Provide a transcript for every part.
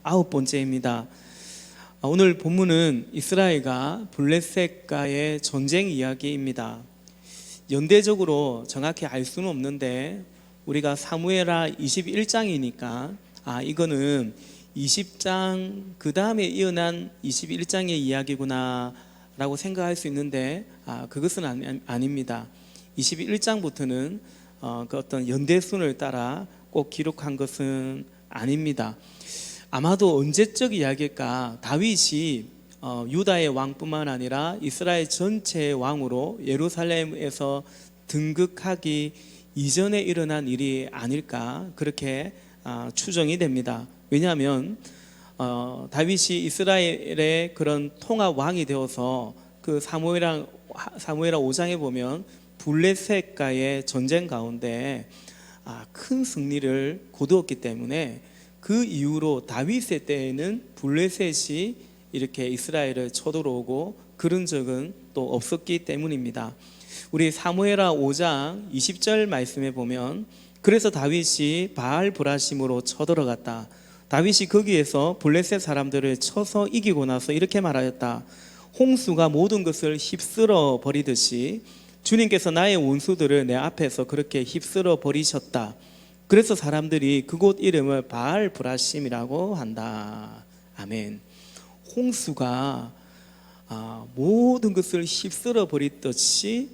아홉 번째입니다. 오늘 본문은 이스라엘과 블레셋과의 전쟁 이야기입니다. 연대적으로 정확히 알 수는 없는데 우리가 사무엘하 21장이니까 이거는 20장 그 다음에 이어난 21장의 이야기구나 라고 생각할 수 있는데 그것은 아닙니다. 21장부터는 그 어떤 연대순을 따라 꼭 기록한 것은 아닙니다. 아마도 언제적 이야기일까? 다윗이 유다의 왕뿐만 아니라 이스라엘 전체의 왕으로 예루살렘에서 등극하기 이전에 일어난 일이 아닐까 그렇게 추정이 됩니다. 왜냐하면 다윗이 이스라엘의 그런 통합 왕이 되어서 그 사무엘하 5장에 보면 블레셋과의 전쟁 가운데 큰 승리를 거두었기 때문에 그 이후로 다윗의 때에는 블레셋이 이렇게 이스라엘을 쳐들어오고 그런 적은 또 없었기 때문입니다. 우리 사무엘하 5장 20절 말씀에 보면 그래서 다윗이 바알 브라심으로 쳐들어갔다. 다윗이 거기에서 블레셋 사람들을 쳐서 이기고 나서 이렇게 말하였다. 홍수가 모든 것을 휩쓸어 버리듯이 주님께서 나의 원수들을 내 앞에서 그렇게 휩쓸어 버리셨다. 그래서 사람들이 그곳 이름을 바알 브라심이라고 한다. 아멘. 홍수가 모든 것을 휩쓸어 버리듯이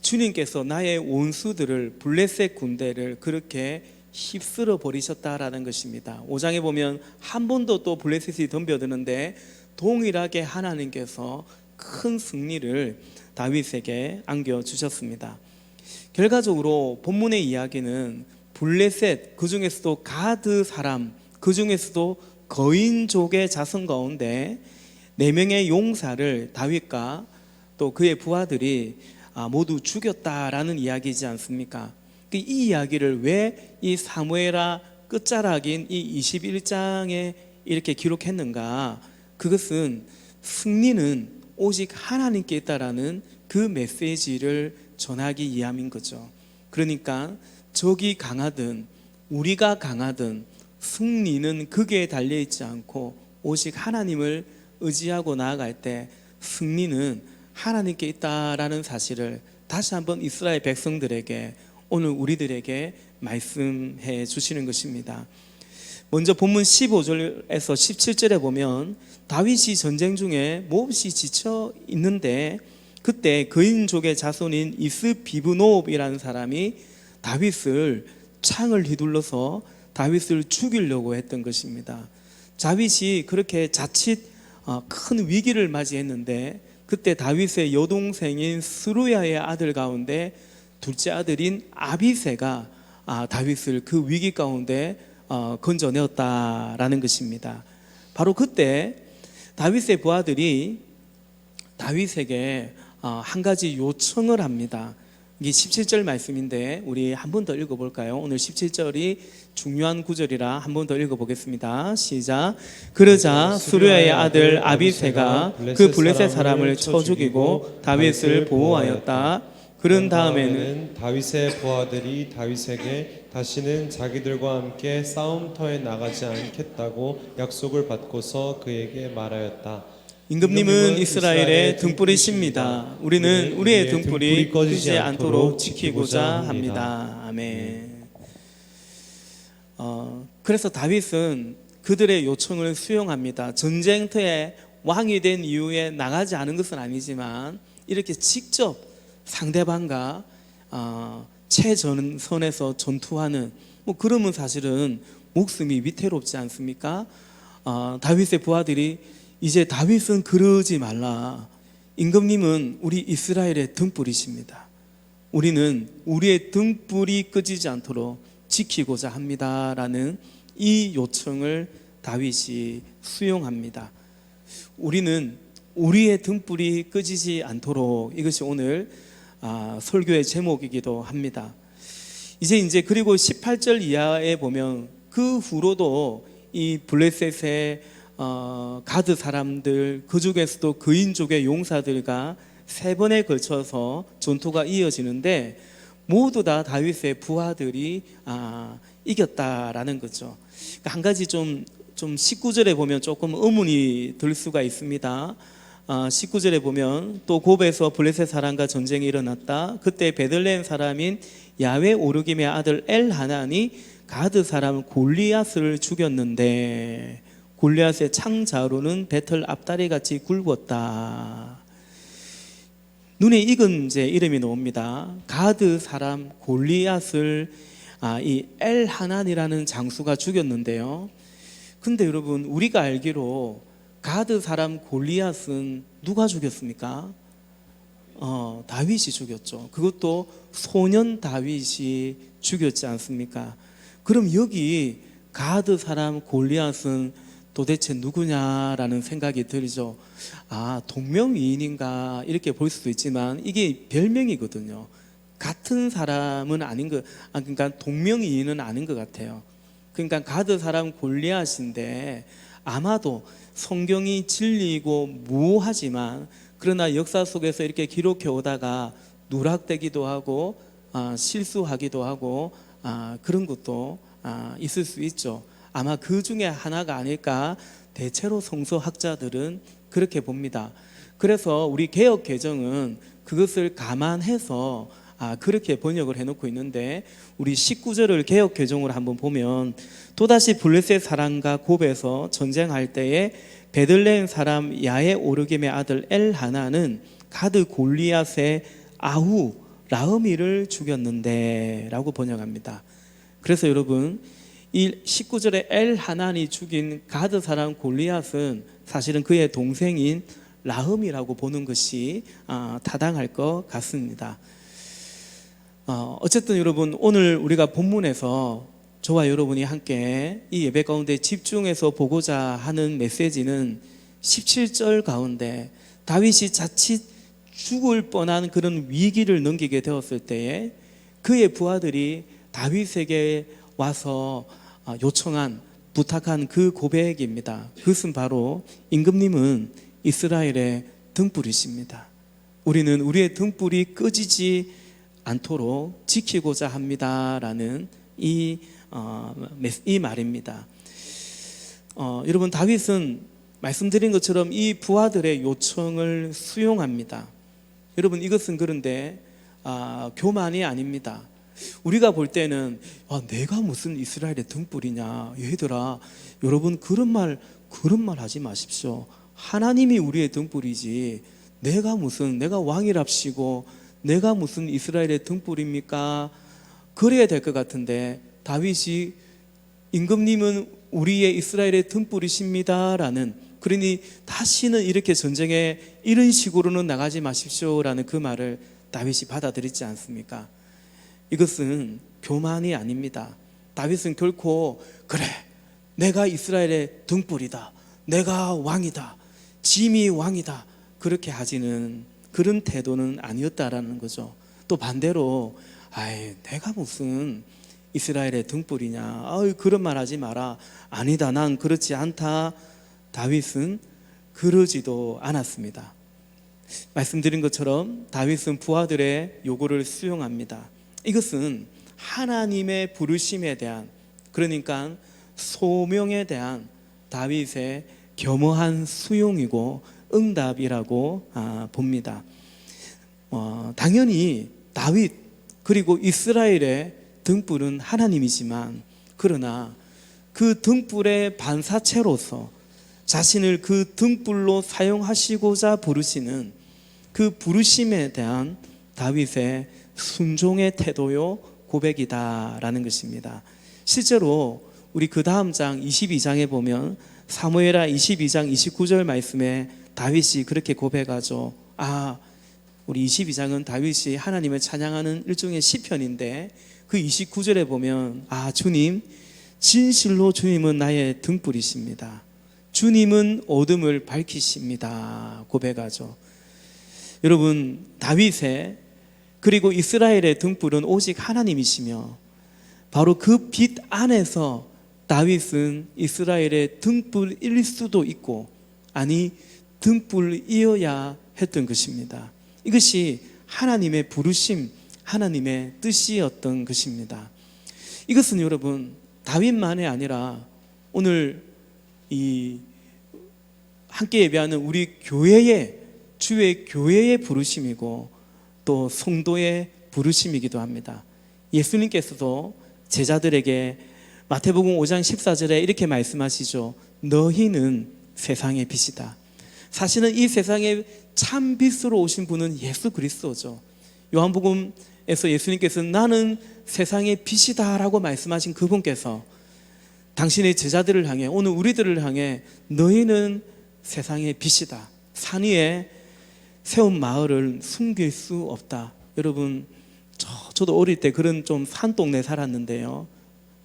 주님께서 나의 원수들을 블레셋 군대를 그렇게 휩쓸어 버리셨다라는 것입니다. 5장에 보면 한 번도 또 블레셋이 덤벼드는데 동일하게 하나님께서 큰 승리를 다윗에게 안겨주셨습니다. 결과적으로 본문의 이야기는 블레셋, 그 중에서도 가드 사람, 그 중에서도 거인족의 자손 가운데 4명의 용사를 다윗과 또 그의 부하들이 모두 죽였다라는 이야기이지 않습니까? 이 이야기를 왜 이 사무엘하 끝자락인 이 21장에 이렇게 기록했는가? 그것은 승리는 오직 하나님께 있다라는 그 메시지를 전하기 위함인 거죠. 그러니까 적이 강하든 우리가 강하든 승리는 극에 달려있지 않고 오직 하나님을 의지하고 나아갈 때 승리는 하나님께 있다라는 사실을 다시 한번 이스라엘 백성들에게 오늘 우리들에게 말씀해 주시는 것입니다. 먼저 본문 15절에서 17절에 보면 다윗이 전쟁 중에 몹시 지쳐 있는데 그때 거인족의 자손인 이스비브노업이라는 사람이 다윗을 창을 휘둘러서 다윗을 죽이려고 했던 것입니다. 다윗이 그렇게 자칫 큰 위기를 맞이했는데 그때 다윗의 여동생인 스루야의 아들 가운데 둘째 아들인 아비새가 다윗을 그 위기 가운데 건져내었다라는 것입니다. 바로 그때 다윗의 부하들이 다윗에게 한 가지 요청을 합니다. 이게 17절 말씀인데 우리 한 번 더 읽어볼까요? 오늘 17절이 중요한 구절이라 한 번 더 읽어보겠습니다. 시작. 그러자 수르야의 아들 아비새가 그 블레셋 사람을 쳐 죽이고 다윗을 보호하였다. 그런 다음에는 다윗의 부하들이 다윗에게 다시는 자기들과 함께 싸움터에 나가지 않겠다고 약속을 받고서 그에게 말하였다. 임금님은 이스라엘의 등불이십니다. 우리는 우리의 등불이 꺼지지 않도록 지키고자 합니다. 아멘. 그래서 다윗은 그들의 요청을 수용합니다. 전쟁터에 왕이 된 이후에 나가지 않은 것은 아니지만 이렇게 직접 상대방과 최전선에서 전투하는 그러면 사실은 목숨이 위태롭지 않습니까? 다윗의 부하들이 이제 다윗은 그러지 말라. 임금님은 우리 이스라엘의 등불이십니다. 우리는 우리의 등불이 꺼지지 않도록 지키고자 합니다라는 이 요청을 다윗이 수용합니다. 우리는 우리의 등불이 꺼지지 않도록, 이것이 오늘 설교의 제목이기도 합니다. 이제 그리고 18절 이하에 보면 그 후로도 이 블레셋의 가드 사람들, 그 중에서도 거인족의 용사들과 3번에 걸쳐서 전투가 이어지는데 모두 다 다윗의 부하들이 이겼다라는 거죠. 한 가지 좀 좀 19절에 보면 조금 의문이 들 수가 있습니다. 19절에 보면 또 곱에서 블레셋 사람과 전쟁이 일어났다. 그때 베들레헴 사람인 야외 오르김의 아들 엘하난이 가드 사람 골리앗을 죽였는데 골리앗의 창자루는 배틀 앞다리 같이 굵었다. 눈에 익은 제 이름이 나옵니다. 가드 사람 골리앗을 이 엘하난이라는 장수가 죽였는데요. 근데 여러분, 우리가 알기로 가드 사람 골리앗은 누가 죽였습니까? 다윗이 죽였죠. 그것도 소년 다윗이 죽였지 않습니까? 그럼 여기 가드 사람 골리앗은 도대체 누구냐라는 생각이 들죠. 동명이인인가 이렇게 볼 수도 있지만 이게 별명이거든요. 같은 사람은 아닌 그러니까 동명이인은 아닌 것 같아요. 그러니까 가드 사람 골리앗인데 아마도 성경이 진리이고 무하지만 그러나 역사 속에서 이렇게 기록해 오다가 누락되기도 하고 실수하기도 하고 그런 것도 있을 수 있죠. 아마 그 중에 하나가 아닐까 대체로 성서학자들은 그렇게 봅니다. 그래서 우리 개역 개정은 그것을 감안해서 그렇게 번역을 해놓고 있는데 우리 19절을 개역 개정으로 한번 보면 또다시 블레셋 사람과 곱에서 전쟁할 때에 베들레헴 사람 야에 오르김의 아들 엘하나는 가드 골리앗의 아후 라흐미를 죽였는데 라고 번역합니다. 그래서 여러분 이 19절에 엘하난이 죽인 가드 사람 골리앗은 사실은 그의 동생인 라흠이라고 보는 것이 타당할 것 같습니다. 어쨌든 여러분 오늘 우리가 본문에서 저와 여러분이 함께 이 예배 가운데 집중해서 보고자 하는 메시지는 17절 가운데 다윗이 자칫 죽을 뻔한 그런 위기를 넘기게 되었을 때에 그의 부하들이 다윗에게 와서 요청한 부탁한 그 고백입니다. 그것은 바로 임금님은 이스라엘의 등불이십니다. 우리는 우리의 등불이 꺼지지 않도록 지키고자 합니다라는 이 말입니다. 여러분 다윗은 말씀드린 것처럼 이 부하들의 요청을 수용합니다. 여러분 이것은 그런데 교만이 아닙니다. 우리가 볼 때는 내가 무슨 이스라엘의 등불이냐, 얘들아 여러분 그런 말 하지 마십시오. 하나님이 우리의 등불이지 내가 왕이랍시고 내가 무슨 이스라엘의 등불입니까? 그래야 될 것 같은데 다윗이 임금님은 우리의 이스라엘의 등불이십니다라는, 그러니 다시는 이렇게 전쟁에 이런 식으로는 나가지 마십시오라는 그 말을 다윗이 받아들이지 않습니까? 이것은 교만이 아닙니다. 다윗은 결코 그래 내가 이스라엘의 등불이다, 내가 왕이다, 짐이 왕이다 그렇게 하지는 그런 태도는 아니었다라는 거죠. 또 반대로 내가 무슨 이스라엘의 등불이냐, 그런 말 하지 마라, 아니다 난 그렇지 않다, 다윗은 그러지도 않았습니다. 말씀드린 것처럼 다윗은 부하들의 요구를 수용합니다. 이것은 하나님의 부르심에 대한, 그러니까 소명에 대한 다윗의 겸허한 수용이고 응답이라고 봅니다. 당연히 다윗 그리고 이스라엘의 등불은 하나님이지만 그러나 그 등불의 반사체로서 자신을 그 등불로 사용하시고자 부르시는 그 부르심에 대한 다윗의 순종의 태도요 고백이다라는 것입니다. 실제로 우리 그 다음 장 22장에 보면 사무엘하 22장 29절 말씀에 다윗이 그렇게 고백하죠. 우리 22장은 다윗이 하나님을 찬양하는 일종의 시편인데 그 29절에 보면 주님 진실로 주님은 나의 등불이십니다, 주님은 어둠을 밝히십니다 고백하죠. 여러분 다윗의 그리고 이스라엘의 등불은 오직 하나님이시며 바로 그 빛 안에서 다윗은 이스라엘의 등불일 수도 있고 아니 등불이어야 했던 것입니다. 이것이 하나님의 부르심, 하나님의 뜻이었던 것입니다. 이것은 여러분 다윗만이 아니라 오늘 이 함께 예배하는 우리 교회의 주의 교회의 부르심이고 또 성도의 부르심이기도 합니다. 예수님께서도 제자들에게 마태복음 5장 14절에 이렇게 말씀하시죠. 너희는 세상의 빛이다. 사실은 이 세상에 참 빛으로 오신 분은 예수 그리스도죠. 요한복음에서 예수님께서는 나는 세상의 빛이다 라고 말씀하신 그분께서 당신의 제자들을 향해, 오늘 우리들을 향해 너희는 세상의 빛이다, 산 위에 세운 마을을 숨길 수 없다. 여러분, 저도 어릴 때 그런 좀 산동네 살았는데요.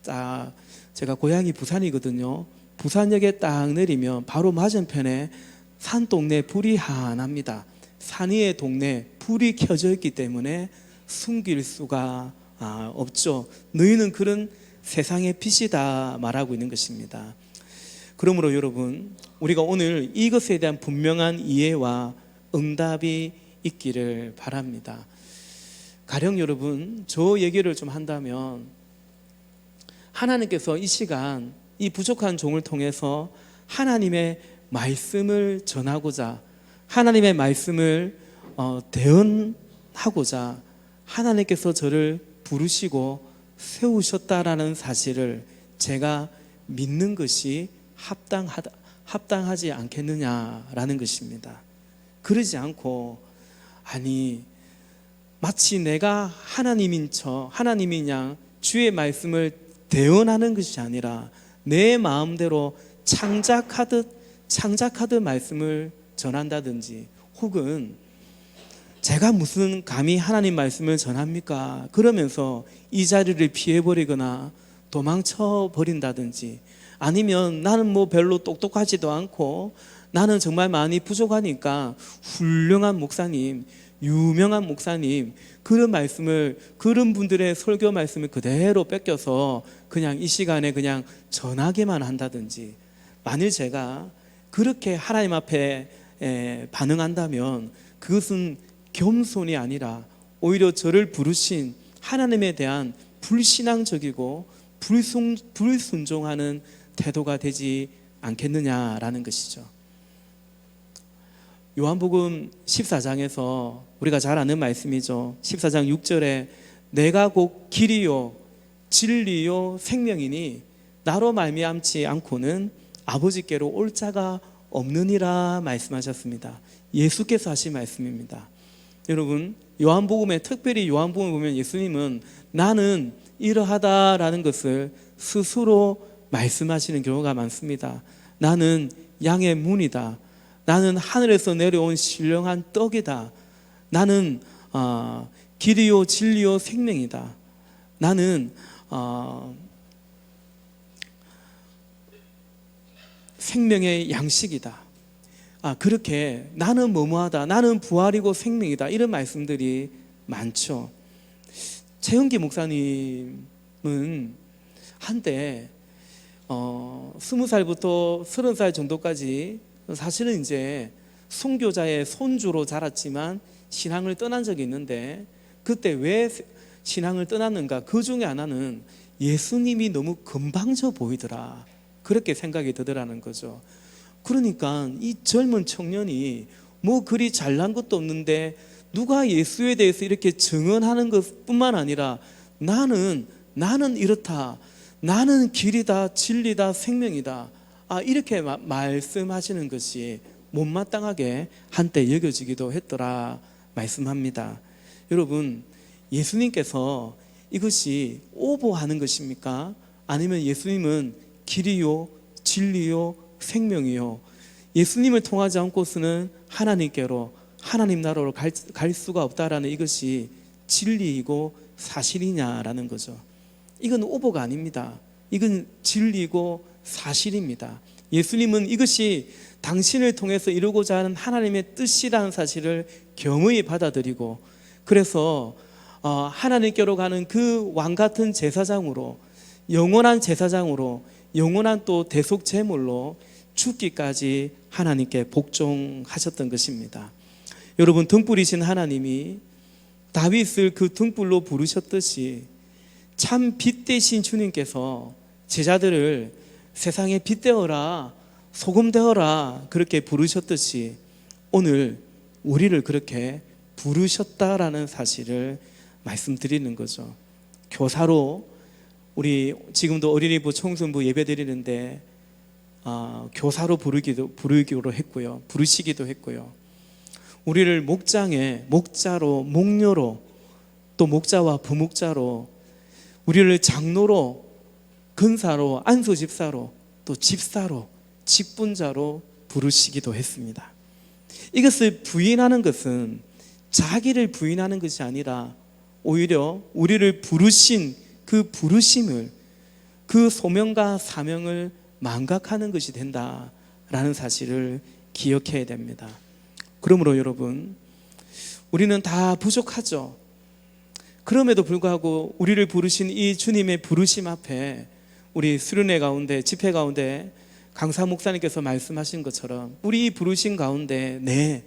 제가 고향이 부산이거든요. 부산역에 딱 내리면 바로 맞은편에 산동네 불이 환합니다. 산 위의 동네 불이 켜져 있기 때문에 숨길 수가 없죠. 너희는 그런 세상의 빛이다 말하고 있는 것입니다. 그러므로 여러분, 우리가 오늘 이것에 대한 분명한 이해와 응답이 있기를 바랍니다. 가령 여러분, 저 얘기를 좀 한다면 하나님께서 이 시간 이 부족한 종을 통해서 하나님의 말씀을 전하고자, 하나님의 말씀을 대언하고자 하나님께서 저를 부르시고 세우셨다라는 사실을 제가 믿는 것이 합당하지 않겠느냐라는 것입니다. 그러지 않고, 아니 마치 내가 하나님이냐 주의 말씀을 대언하는 것이 아니라 내 마음대로 창작하듯 말씀을 전한다든지, 혹은 제가 무슨 감히 하나님 말씀을 전합니까? 그러면서 이 자리를 피해버리거나 도망쳐 버린다든지, 아니면 나는 뭐 별로 똑똑하지도 않고 나는 정말 많이 부족하니까 훌륭한 목사님, 유명한 목사님, 그런 말씀을, 그런 분들의 설교 말씀을 그대로 뺏겨서 그냥 이 시간에 그냥 전하게만 한다든지, 만일 제가 그렇게 하나님 앞에 반응한다면 그것은 겸손이 아니라 오히려 저를 부르신 하나님에 대한 불신앙적이고 불순종하는 태도가 되지 않겠느냐라는 것이죠. 요한복음 14장에서 우리가 잘 아는 말씀이죠. 14장 6절에 내가 곧 길이요 진리요 생명이니 나로 말미암지 않고는 아버지께로 올 자가 없느니라 말씀하셨습니다. 예수께서 하신 말씀입니다. 여러분, 요한복음에, 특별히 요한복음을 보면 예수님은 나는 이러하다라는 것을 스스로 말씀하시는 경우가 많습니다. 나는 양의 문이다. 나는 하늘에서 내려온 신령한 떡이다. 나는 길이요 진리요 생명이다. 나는 생명의 양식이다. 그렇게 나는 뭐뭐하다, 나는 부활이고 생명이다, 이런 말씀들이 많죠. 최은기 목사님은 한때 20살부터 30살 정도까지 사실은 이제 선교자의 손주로 자랐지만 신앙을 떠난 적이 있는데, 그때 왜 신앙을 떠났는가? 그 중에 하나는 예수님이 너무 건방져 보이더라, 그렇게 생각이 들더라는 거죠. 그러니까 이 젊은 청년이 뭐 그리 잘난 것도 없는데 누가 예수에 대해서 이렇게 증언하는 것뿐만 아니라 나는 이렇다, 나는 길이다 진리다 생명이다, 이렇게 말씀하시는 것이 못마땅하게 한때 여겨지기도 했더라 말씀합니다. 여러분, 예수님께서 이것이 오버하는 것입니까? 아니면 예수님은 길이요 진리요 생명이요, 예수님을 통하지 않고서는 하나님께로, 하나님 나라로 갈 수가 없다라는 이것이 진리이고 사실이냐라는 거죠. 이건 오버가 아닙니다. 이건 진리고 사실입니다. 예수님은 이것이 당신을 통해서 이루고자 하는 하나님의 뜻이라는 사실을 경의히 받아들이고, 그래서 하나님께로 가는 그 왕같은 제사장으로, 영원한 제사장으로, 영원한 또 대속 제물로 죽기까지 하나님께 복종하셨던 것입니다. 여러분, 등불이신 하나님이 다윗을 그 등불로 부르셨듯이 참 빛 되신 주님께서 제자들을 세상에 빛되어라, 소금 되어라 그렇게 부르셨듯이 오늘 우리를 그렇게 부르셨다라는 사실을 말씀드리는 거죠. 교사로 우리 지금도 어린이부 청소년부 예배 드리는데 교사로 부르기로 했고요. 부르시기도 했고요. 우리를 목장에 목자로 목녀로 또 목자와 부목자로 우리를 장로로 근사로 안수집사로 또 집사로 직분자로 부르시기도 했습니다. 이것을 부인하는 것은 자기를 부인하는 것이 아니라 오히려 우리를 부르신 그 부르심을 그 소명과 사명을 망각하는 것이 된다라는 사실을 기억해야 됩니다. 그러므로 여러분, 우리는 다 부족하죠. 그럼에도 불구하고 우리를 부르신 이 주님의 부르심 앞에 우리 수련회 가운데 집회 가운데 강사 목사님께서 말씀하신 것처럼 우리 이 부르심 가운데 네,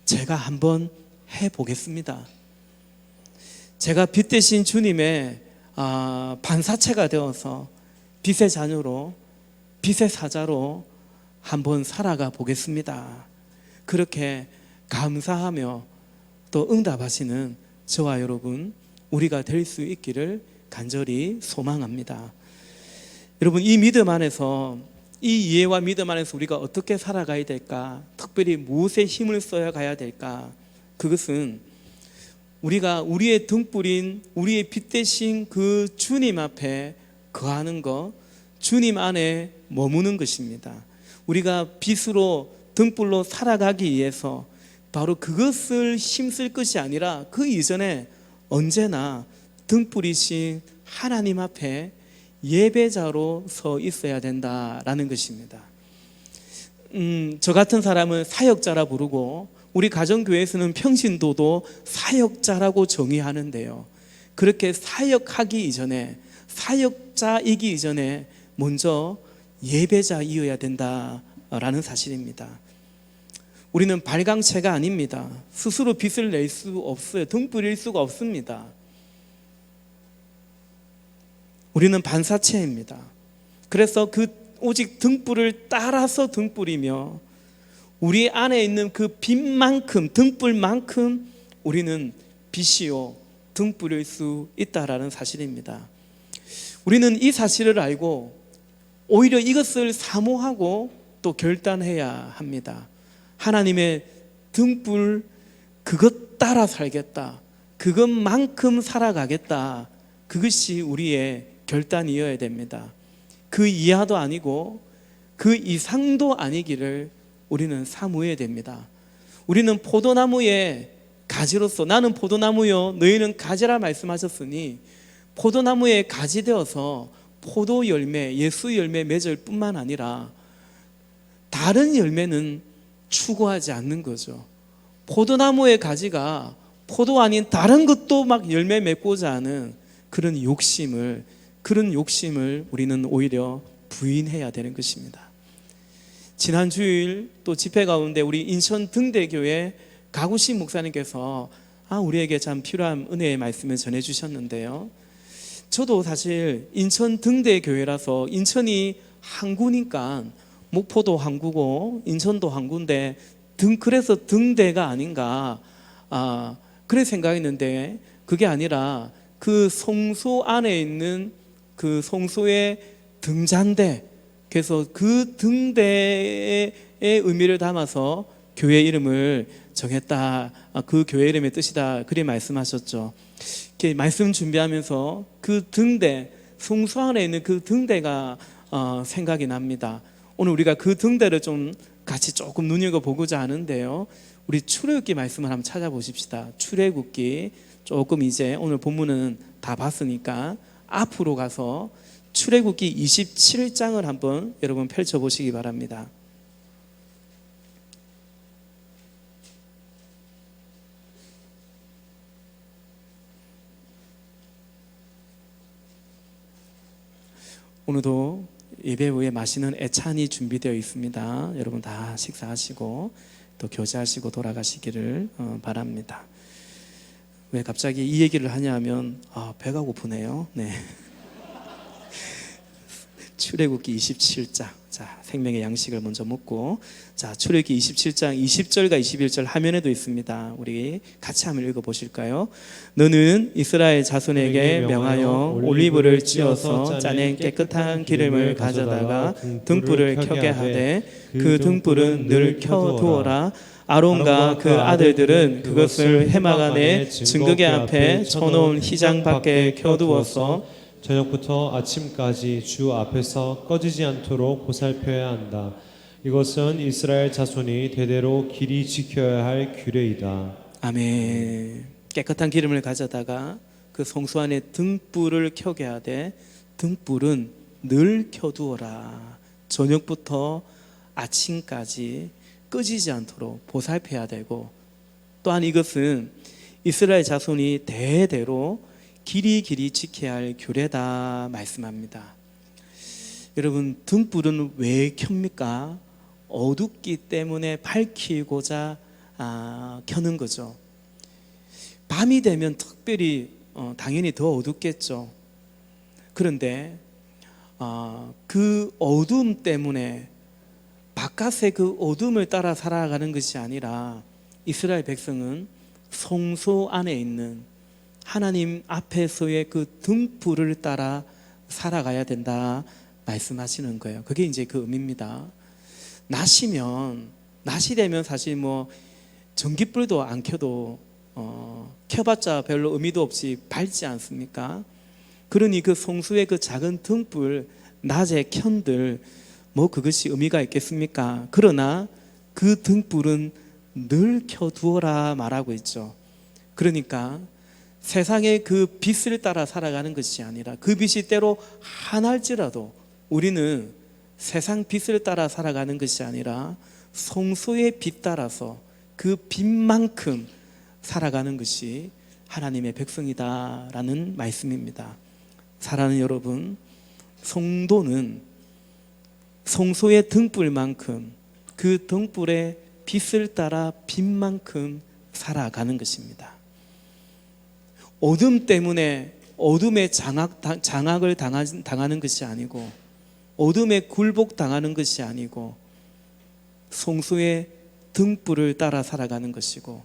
제가 한번 해보겠습니다. 제가 빛 대신 주님의 반사체가 되어서 빛의 자녀로 빛의 사자로 한번 살아가 보겠습니다. 그렇게 감사하며 또 응답하시는 저와 여러분 우리가 될 수 있기를 간절히 소망합니다. 여러분, 이 믿음 안에서 이 이해와 믿음 안에서 우리가 어떻게 살아가야 될까? 특별히 무엇에 힘을 써야 가야 될까? 그것은 우리가 우리의 등불인 우리의 빛 대신 그 주님 앞에 거하는 것, 주님 안에 머무는 것입니다. 우리가 빛으로 등불로 살아가기 위해서 바로 그것을 힘쓸 것이 아니라 그 이전에 언제나 등불이신 하나님 앞에 예배자로 서 있어야 된다라는 것입니다. 저 같은 사람은 사역자라 부르고 우리 가정교회에서는 평신도도 사역자라고 정의하는데요. 그렇게 사역하기 이전에 사역자이기 이전에 먼저 예배자이어야 된다라는 사실입니다. 우리는 발광체가 아닙니다. 스스로 빛을 낼 수 없어요. 등불일 수가 없습니다. 우리는 반사체입니다. 그래서 그 오직 등불을 따라서 등불이며 우리 안에 있는 그 빛만큼 등불만큼 우리는 빛이요 등불일 수 있다라는 사실입니다. 우리는 이 사실을 알고 오히려 이것을 사모하고 또 결단해야 합니다. 하나님의 등불 그것 따라 살겠다, 그것만큼 살아가겠다, 그것이 우리의 결단이어야 됩니다. 그 이하도 아니고 그 이상도 아니기를 우리는 사모해야 됩니다. 우리는 포도나무의 가지로서 나는 포도나무요 너희는 가지라 말씀하셨으니 포도나무의 가지 되어서 포도 열매, 예수 열매 맺을 뿐만 아니라 다른 열매는 추구하지 않는 거죠. 포도나무의 가지가 포도 아닌 다른 것도 막 열매 맺고자 하는 그런 욕심을 우리는 오히려 부인해야 되는 것입니다. 지난 주일 또 집회 가운데 우리 인천 등대교회 가구신 목사님께서 우리에게 참 필요한 은혜의 말씀을 전해주셨는데요. 저도 사실 인천 등대교회라서 인천이 항구니까 목포도 항구고 인천도 항구인데 그래서 등대가 아닌가 그래 생각했는데 그게 아니라 그 성소 안에 있는 그 성소의 등잔대, 그래서 그 등대의 의미를 담아서 교회 이름을 정했다. 그 교회 이름의 뜻이다. 그리 말씀하셨죠. 이렇게 말씀 준비하면서 그 등대, 성소 안에 있는 그 등대가 생각이 납니다. 오늘 우리가 그 등대를 좀 같이 조금 눈여겨보고자 하는데요. 우리 출애굽기 말씀을 한번 찾아보십시다. 출애굽기 조금 이제 오늘 본문은 다 봤으니까 앞으로 가서 출애굽기 27장을 한번 여러분 펼쳐보시기 바랍니다. 오늘도 예배 후에 맛있는 애찬이 준비되어 있습니다. 여러분 다 식사하시고 또 교제하시고 돌아가시기를 바랍니다. 왜 갑자기 이 얘기를 하냐 하면 배가 고프네요. 네. 출애굽기 27장. 자, 생명의 양식을 먼저 먹고, 자, 출애굽기 27장 20절과 21절 화면에도 있습니다. 우리 같이 한번 읽어 보실까요? 너는 이스라엘 자손에게 명하여 올리브를 찧어서 짜낸 깨끗한 기름을 가져다가 등불을 켜게 하되 그 등불은 늘 켜두어라. 아론과 그 아들들은 그것을 해막 안에 증거계 앞에 쳐놓은 휘장 밖에 켜두어서 저녁부터 아침까지 주 앞에서 꺼지지 않도록 보살펴야 한다. 이것은 이스라엘 자손이 대대로 길이 지켜야 할 규례이다. 아멘. 깨끗한 기름을 가져다가 그 성소 안에 등불을 켜게 하되 등불은 늘 켜두어라. 저녁부터 아침까지 꺼지지 않도록 보살펴야 되고, 또한 이것은 이스라엘 자손이 대대로 길이 지켜야 할 규례다 말씀합니다. 여러분, 등불은 왜 켭니까? 어둡기 때문에 밝히고자 켜는 거죠. 밤이 되면 특별히 당연히 더 어둡겠죠. 그런데 그 어두움 때문에 바깥의 그 어둠을 따라 살아가는 것이 아니라 이스라엘 백성은 성소 안에 있는 하나님 앞에서의 그 등불을 따라 살아가야 된다 말씀하시는 거예요. 그게 이제 그 의미입니다. 낮이 되면 사실 뭐 전깃불도 안 켜도 켜봤자 별로 의미도 없이 밝지 않습니까? 그러니 그 성수의 그 작은 등불 낮에 켠들 뭐 그것이 의미가 있겠습니까? 그러나 그 등불은 늘 켜두어라 말하고 있죠. 그러니까 세상의 그 빛을 따라 살아가는 것이 아니라 그 빛이 때로 하나일지라도 우리는 세상 빛을 따라 살아가는 것이 아니라 성소의 빛 따라서 그 빛만큼 살아가는 것이 하나님의 백성이다라는 말씀입니다. 사랑하는 여러분, 성도는 성소의 등불만큼 그 등불의 빛을 따라 빛만큼 살아가는 것입니다. 어둠 때문에 어둠의 장악을 당하는 것이 아니고, 어둠에 굴복당하는 것이 아니고, 성소의 등불을 따라 살아가는 것이고,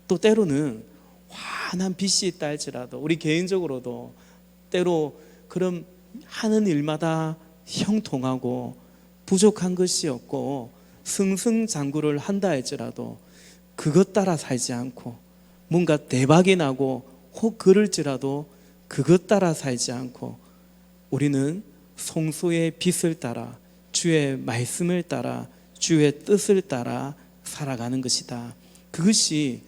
또 때로는 환한 빛이 있다 할지라도 우리 개인적으로도 때로 그런 하는 일마다 형통하고 부족한 것이 없고 승승장구를 한다 할지라도 그것 따라 살지 않고, 뭔가 대박이 나고 혹 그럴지라도 그것 따라 살지 않고 우리는 성소의 빛을 따라 주의 말씀을 따라 주의 뜻을 따라 살아가는 것이다. 그것이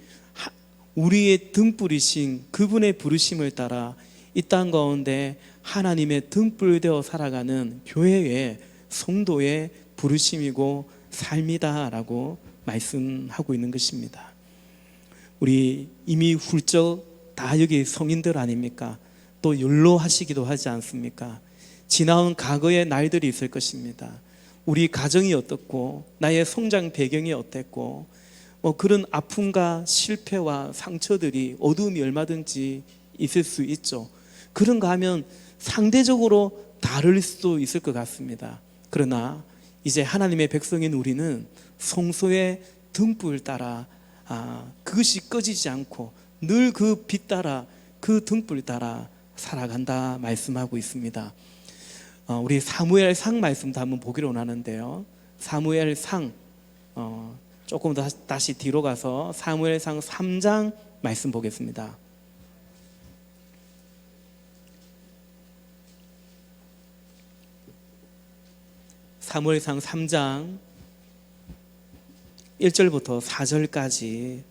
우리의 등불이신 그분의 부르심을 따라 이 땅 가운데 하나님의 등불 되어 살아가는 교회의 성도의 부르심이고 삶이다라고 말씀하고 있는 것입니다. 우리 이미 훌쩍 다 여기 성인들 아닙니까? 또 연로하시기도 하지 않습니까? 지나온 과거의 날들이 있을 것입니다. 우리 가정이 어떻고 나의 성장 배경이 어땠고 뭐 그런 아픔과 실패와 상처들이 어두움이 얼마든지 있을 수 있죠. 그런가 하면 상대적으로 다를 수도 있을 것 같습니다. 그러나 이제 하나님의 백성인 우리는 성소의 등불 따라 그것이 꺼지지 않고 늘 그 빛 따라 그 등불 따라 살아간다 말씀하고 있습니다. 우리 사무엘상 말씀도 한번 보기로 원하는데요. 사무엘상 조금 더 다시 뒤로 가서 사무엘상 3장 말씀 보겠습니다. 사무엘상 3장 1절부터 4절까지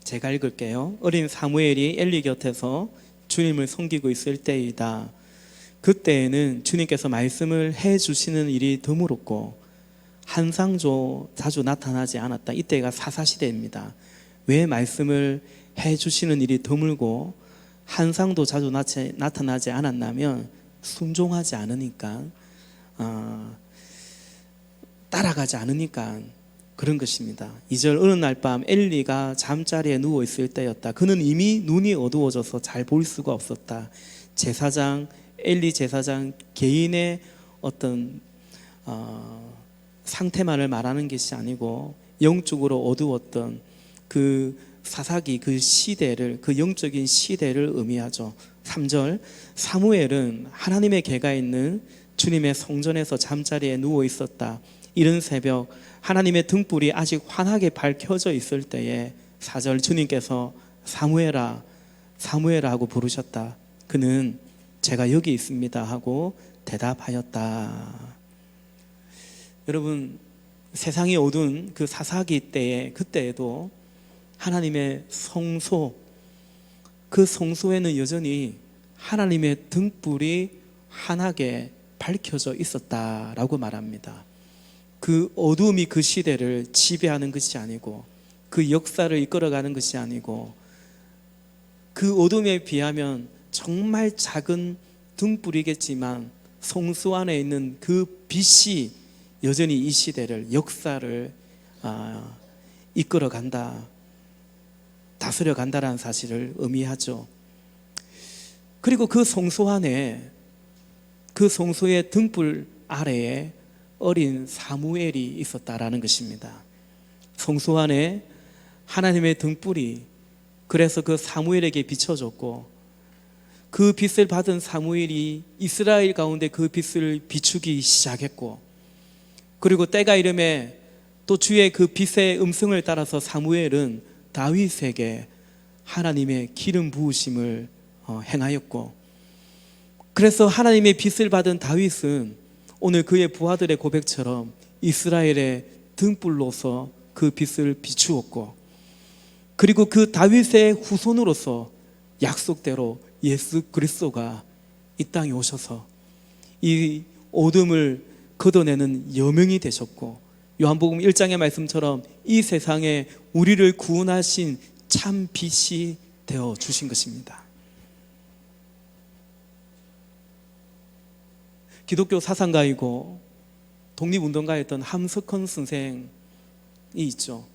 제가 읽을게요. 어린 사무엘이 엘리 곁에서 주님을 섬기고 있을 때이다. 그때에는 주님께서 말씀을 해주시는 일이 드물었고 한상조 자주 나타나지 않았다. 이때가 사사시대입니다. 왜 말씀을 해주시는 일이 드물고 한상도 자주 나타나지 않았냐면 순종하지 않으니까, 따라가지 않으니까 그런 것입니다. 2절 어느 날 밤 엘리가 잠자리에 누워있을 때였다. 그는 이미 눈이 어두워져서 잘 볼 수가 없었다. 제사장 엘리 제사장 개인의 어떤 상태만을 말하는 것이 아니고 영적으로 어두웠던 그 사사기 그 시대를, 그 영적인 시대를 의미하죠. 3절, 사무엘은 하나님의 계가 있는 주님의 성전에서 잠자리에 누워 있었다. 이른 새벽 하나님의 등불이 아직 환하게 밝혀져 있을 때에 4절, 주님께서 사무엘아 사무엘아 하고 부르셨다. 그는 제가 여기 있습니다 하고 대답하였다. 여러분, 세상이 어두운 그 사사기 때에, 그때에도 하나님의 성소, 그 성소에는 여전히 하나님의 등불이 환하게 밝혀져 있었다라고 말합니다. 그 어두움이 그 시대를 지배하는 것이 아니고, 그 역사를 이끌어가는 것이 아니고, 그 어둠에 비하면 정말 작은 등불이겠지만 성소 안에 있는 그 빛이 여전히 이 시대를, 역사를 이끌어간다, 다스려간다라는 사실을 의미하죠. 그리고 그 성소 안에, 그 성소의 등불 아래에 어린 사무엘이 있었다라는 것입니다. 성소 안에 하나님의 등불이 그래서 그 사무엘에게 비춰졌고, 그 빛을 받은 사무엘이 이스라엘 가운데 그 빛을 비추기 시작했고, 그리고 때가 이름에 또 주의 그 빛의 음성을 따라서 사무엘은 다윗에게 하나님의 기름 부으심을 행하였고, 그래서 하나님의 빛을 받은 다윗은 오늘 그의 부하들의 고백처럼 이스라엘의 등불로서 그 빛을 비추었고, 그리고 그 다윗의 후손으로서 약속대로 예수 그리스도가 이 땅에 오셔서 이 어둠을 걷어내는 여명이 되셨고, 요한복음 1장의 말씀처럼 이 세상에 우리를 구원하신 참 빛이 되어 주신 것입니다. 기독교 사상가이고 독립운동가였던 함석헌 선생이 있죠.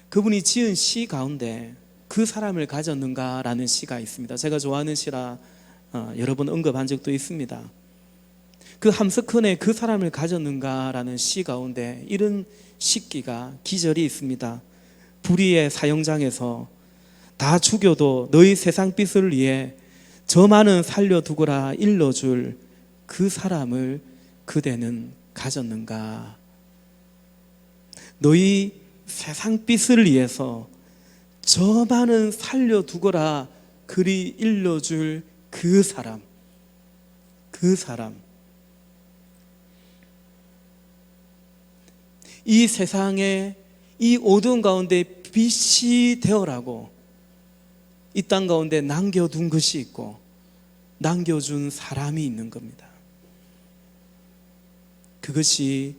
그분이 지은 시 가운데 그 사람을 가졌는가라는 시가 있습니다. 제가 좋아하는 시라 여러 번 언급한 적도 있습니다. 그 함석헌의 그 사람을 가졌는가라는 시 가운데 이런 식기가, 기절이 있습니다. 불의의 사형장에서 다 죽여도 너희 세상 빛을 위해 저만은 살려두거라 일러줄 그 사람을 그대는 가졌는가. 너희 세상 빛을 위해서 저만은 살려두거라 그리 일러줄 그 사람, 그 사람. 이 세상에 이 어두운 가운데 빛이 되어라고 이 땅 가운데 남겨둔 것이 있고 남겨준 사람이 있는 겁니다. 그것이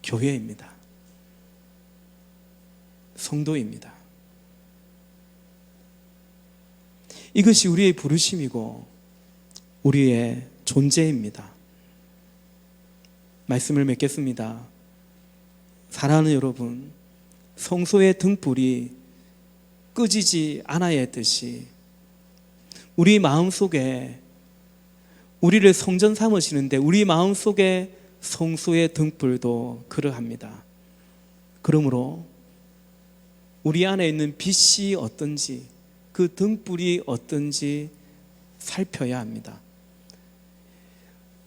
교회입니다. 성도입니다. 이것이 우리의 부르심이고 우리의 존재입니다. 말씀을 맺겠습니다. 사랑하는 여러분, 성소의 등불이 꺼지지 않아야 했듯이 우리 마음속에, 우리를 성전 삼으시는데 우리 마음속에 성소의 등불도 그러합니다. 그러므로 우리 안에 있는 빛이 어떤지, 그 등불이 어떤지 살펴야 합니다.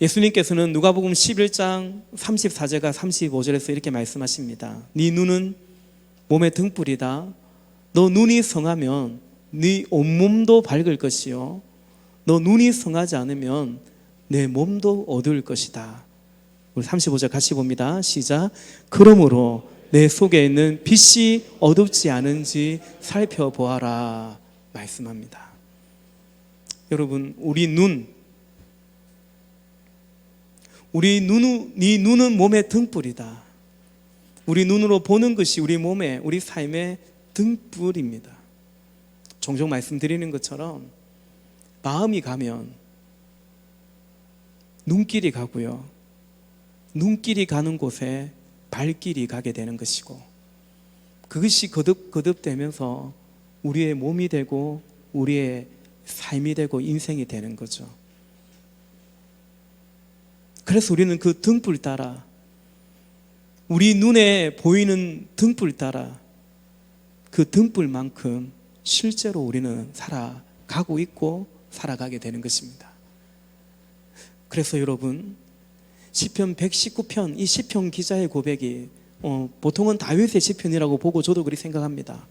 예수님께서는 누가복음 11장 34절과 35절에서 이렇게 말씀하십니다. 네 눈은 몸의 등불이다. 너 눈이 성하면 네 온몸도 밝을 것이요, 너 눈이 성하지 않으면 내 몸도 어두울 것이다. 우리 35절 같이 봅니다. 시작. 그러므로 내 속에 있는 빛이 어둡지 않은지 살펴보아라 말씀합니다. 여러분, 네 눈은 몸의 등불이다. 우리 눈으로 보는 것이 우리 몸의, 우리 삶의 등불입니다. 종종 말씀드리는 것처럼 마음이 가면 눈길이 가고요, 눈길이 가는 곳에 발길이 가게 되는 것이고, 그것이 거듭되면서 우리의 몸이 되고 우리의 삶이 되고 인생이 되는 거죠. 그래서 우리는 그 등불 따라, 우리 눈에 보이는 등불 따라 그 등불만큼 실제로 우리는 살아가고 있고 살아가게 되는 것입니다. 그래서 여러분, 시편 119편, 이 시편 기자의 고백이 보통은 다윗의 시편이라고 보고 저도 그렇게 생각합니다.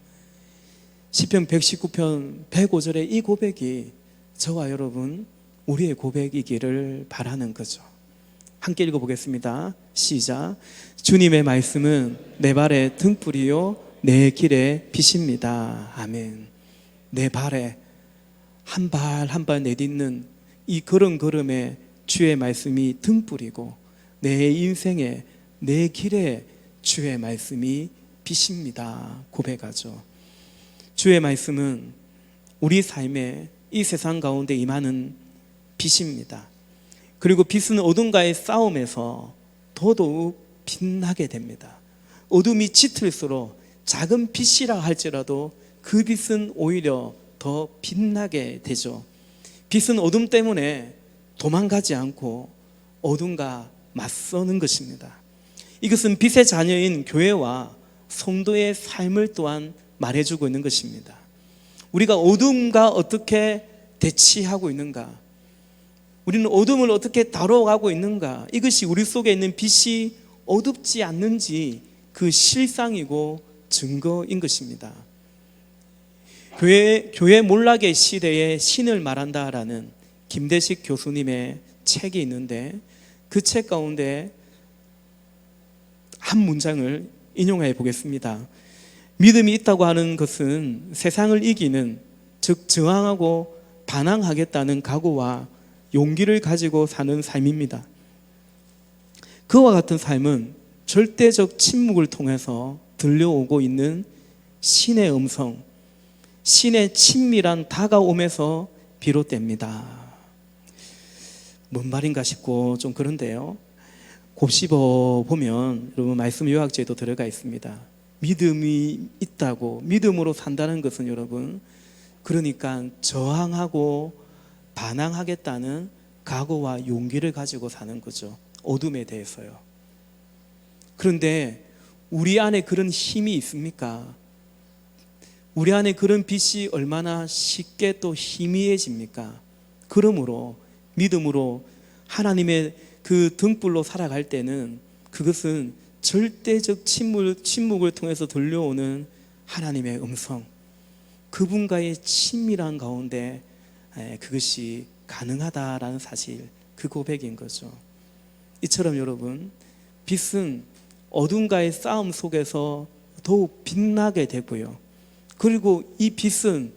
시편 119편 105절의 이 고백이 저와 여러분 우리의 고백이기를 바라는 거죠. 함께 읽어보겠습니다. 시작. 주님의 말씀은 내 발의 등불이요 내 길의 빛입니다. 아멘. 내 발에 한 발 한 발 내딛는 이 걸음걸음에 주의 말씀이 등불이고 내 인생에 내 길에 주의 말씀이 빛입니다. 고백하죠. 주의 말씀은 우리 삶에 이 세상 가운데 임하는 빛입니다. 그리고 빛은 어둠과의 싸움에서 더더욱 빛나게 됩니다. 어둠이 짙을수록 작은 빛이라 할지라도 그 빛은 오히려 더 빛나게 되죠. 빛은 어둠 때문에 도망가지 않고 어둠과 맞서는 것입니다. 이것은 빛의 자녀인 교회와 성도의 삶을 또한 말해주고 있는 것입니다. 우리가 어둠과 어떻게 대치하고 있는가, 우리는 어둠을 어떻게 다뤄가고 있는가, 이것이 우리 속에 있는 빛이 어둡지 않는지 그 실상이고 증거인 것입니다. 교회 몰락의 시대에 신을 말한다라는 김대식 교수님의 책이 있는데 그 책 가운데 한 문장을 인용해 보겠습니다. 믿음이 있다고 하는 것은 세상을 이기는, 즉 저항하고 반항하겠다는 각오와 용기를 가지고 사는 삶입니다. 그와 같은 삶은 절대적 침묵을 통해서 들려오고 있는 신의 음성, 신의 친밀한 다가옴에서 비롯됩니다. 뭔 말인가 싶고 좀 그런데요, 곱씹어 보면 여러분 말씀 요약제도 들어가 있습니다. 믿음이 있다고, 믿음으로 산다는 것은 여러분, 그러니까 저항하고 반항하겠다는 각오와 용기를 가지고 사는 거죠. 어둠에 대해서요. 그런데 우리 안에 그런 힘이 있습니까? 우리 안에 그런 빛이 얼마나 쉽게 또 희미해집니까? 그러므로 믿음으로 하나님의 그 등불로 살아갈 때는 그것은 절대적 침묵을 통해서 들려오는 하나님의 음성, 그분과의 친밀한 가운데 그것이 가능하다라는 사실, 그 고백인 거죠. 이처럼 여러분, 빛은 어둠과의 싸움 속에서 더욱 빛나게 되고요, 그리고 이 빛은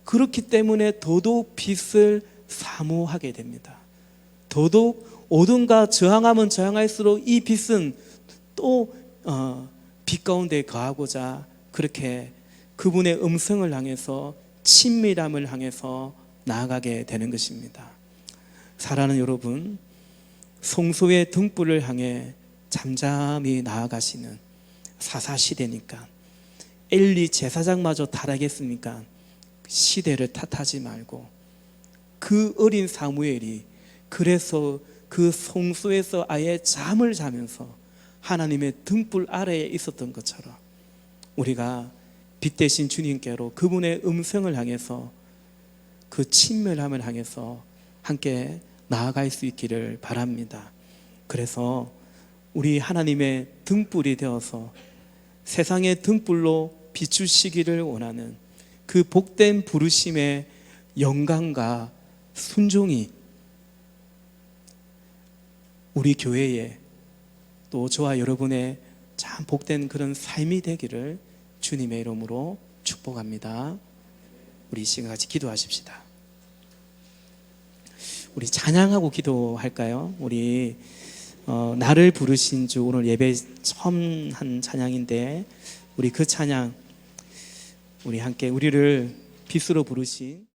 그렇기 때문에 더더욱 빛을 사모하게 됩니다. 더더욱 어둠과 저항하면 저항할수록 이 빛은 또 빛 가운데 거하고자 그렇게 그분의 음성을 향해서, 친밀함을 향해서 나아가게 되는 것입니다. 사랑하는 여러분, 성소의 등불을 향해 잠잠히 나아가시는 사사시대니까 엘리 제사장마저 타락했으니까 시대를 탓하지 말고, 그 어린 사무엘이 그래서 그 성소에서 아예 잠을 자면서 하나님의 등불 아래에 있었던 것처럼 우리가 빛 대신 주님께로 그분의 음성을 향해서, 그 친밀함을 향해서 함께 나아갈 수 있기를 바랍니다. 그래서 우리 하나님의 등불이 되어서 세상의 등불로 비추시기를 원하는 그 복된 부르심의 영광과 순종이 우리 교회에, 또 저와 여러분의 참 복된 그런 삶이 되기를 주님의 이름으로 축복합니다. 우리 이 시간 같이 기도하십시다. 우리 찬양하고 기도할까요? 우리 나를 부르신 주, 오늘 예배 처음 한 찬양인데 우리 그 찬양, 우리 함께 우리를 빛으로 부르신